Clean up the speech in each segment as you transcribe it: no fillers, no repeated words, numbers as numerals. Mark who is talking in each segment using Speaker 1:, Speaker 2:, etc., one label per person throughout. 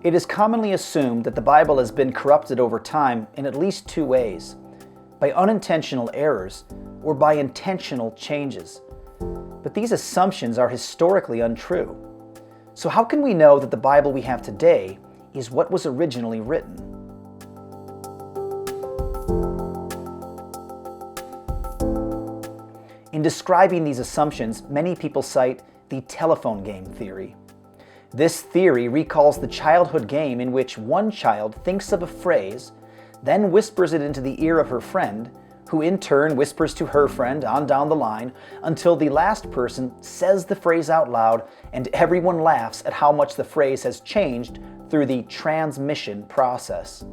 Speaker 1: It is commonly assumed that the Bible has been corrupted over time in at least two ways: by unintentional errors or by intentional changes. But these assumptions are historically untrue. So how can we know that the Bible we have today is what was originally written? In describing these assumptions, many people cite the telephone game theory. This theory recalls the childhood game in which one child thinks of a phrase, then whispers it into the ear of her friend, who in turn whispers to her friend on down the line until the last person says the phrase out loud and everyone laughs at how much the phrase has changed through the transmission process.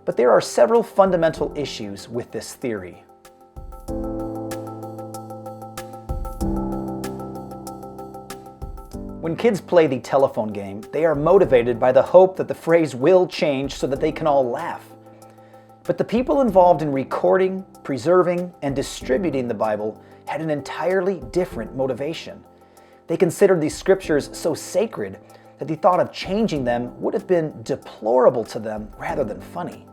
Speaker 1: But there are several fundamental issues with this theory. When kids play the telephone game, they are motivated by the hope that the phrase will change so that they can all laugh. But the people involved in recording, preserving, and distributing the Bible had an entirely different motivation. They considered these scriptures so sacred that the thought of changing them would have been deplorable to them rather than funny.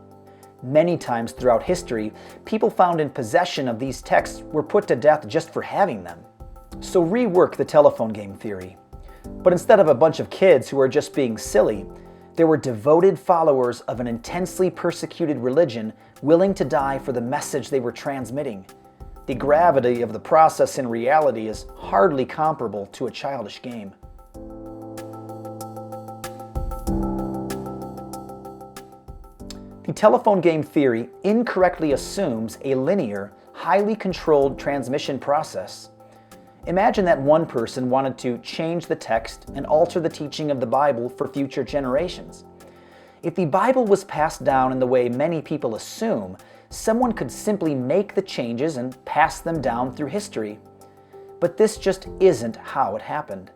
Speaker 1: Many times throughout history, people found in possession of these texts were put to death just for having them. So rework the telephone game theory. But instead of a bunch of kids who are just being silly, there were devoted followers of an intensely persecuted religion willing to die for the message they were transmitting. The gravity of the process in reality is hardly comparable to a childish game. The telephone game theory incorrectly assumes a linear, highly controlled transmission process. Imagine that one person wanted to change the text and alter the teaching of the Bible for future generations. If the Bible was passed down in the way many people assume, someone could simply make the changes and pass them down through history. But this just isn't how it happened.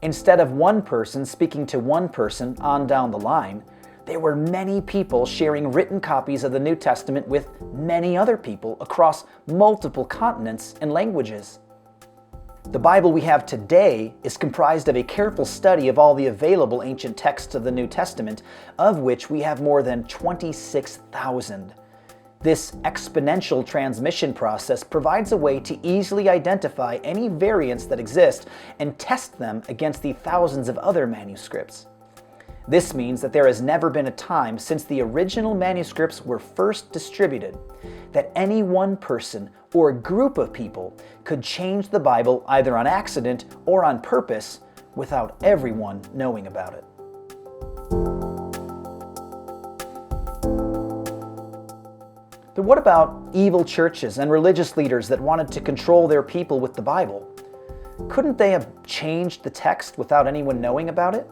Speaker 1: Instead of one person speaking to one person on down the line, there were many people sharing written copies of the New Testament with many other people across multiple continents and languages. The Bible we have today is comprised of a careful study of all the available ancient texts of the New Testament, of which we have more than 26,000. This exponential transmission process provides a way to easily identify any variants that exist and test them against the thousands of other manuscripts. This means that there has never been a time since the original manuscripts were first distributed that any one person or a group of people could change the Bible either on accident or on purpose without everyone knowing about it. But what about evil churches and religious leaders that wanted to control their people with the Bible? Couldn't they have changed the text without anyone knowing about it?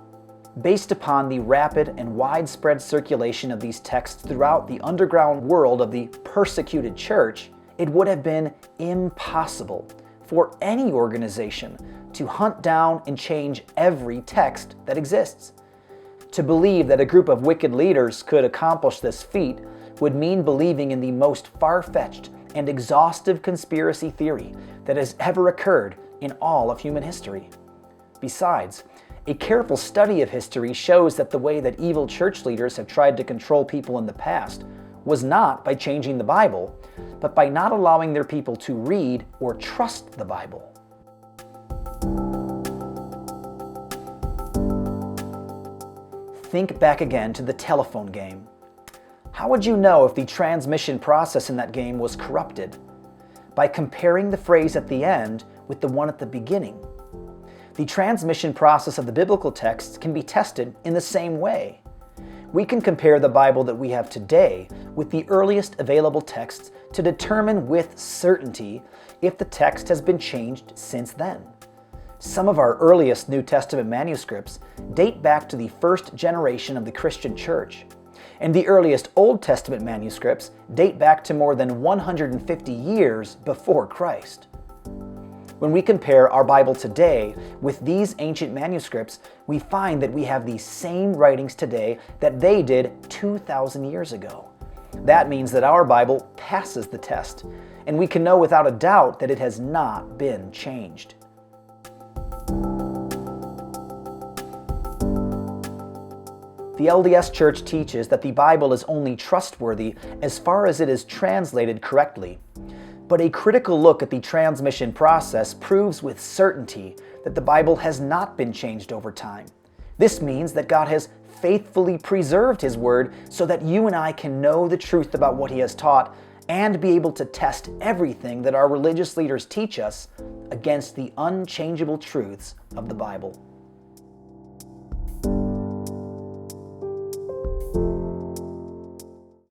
Speaker 1: Based upon the rapid and widespread circulation of these texts throughout the underground world of the persecuted church, it would have been impossible for any organization to hunt down and change every text that exists. To believe that a group of wicked leaders could accomplish this feat would mean believing in the most far-fetched and exhaustive conspiracy theory that has ever occurred in all of human history. Besides, a careful study of history shows that the way that evil church leaders have tried to control people in the past was not by changing the Bible, but by not allowing their people to read or trust the Bible. Think back again to the telephone game. How would you know if the transmission process in that game was corrupted? By comparing the phrase at the end with the one at the beginning. The transmission process of the biblical texts can be tested in the same way. We can compare the Bible that we have today with the earliest available texts to determine with certainty if the text has been changed since then. Some of our earliest New Testament manuscripts date back to the first generation of the Christian church, and the earliest Old Testament manuscripts date back to more than 150 years before Christ. When we compare our Bible today with these ancient manuscripts, we find that we have the same writings today that they did 2,000 years ago. That means that our Bible passes the test, and we can know without a doubt that it has not been changed. The LDS Church teaches that the Bible is only trustworthy as far as it is translated correctly. But a critical look at the transmission process proves with certainty that the Bible has not been changed over time. This means that God has faithfully preserved His Word so that you and I can know the truth about what He has taught and be able to test everything that our religious leaders teach us against the unchangeable truths of the Bible.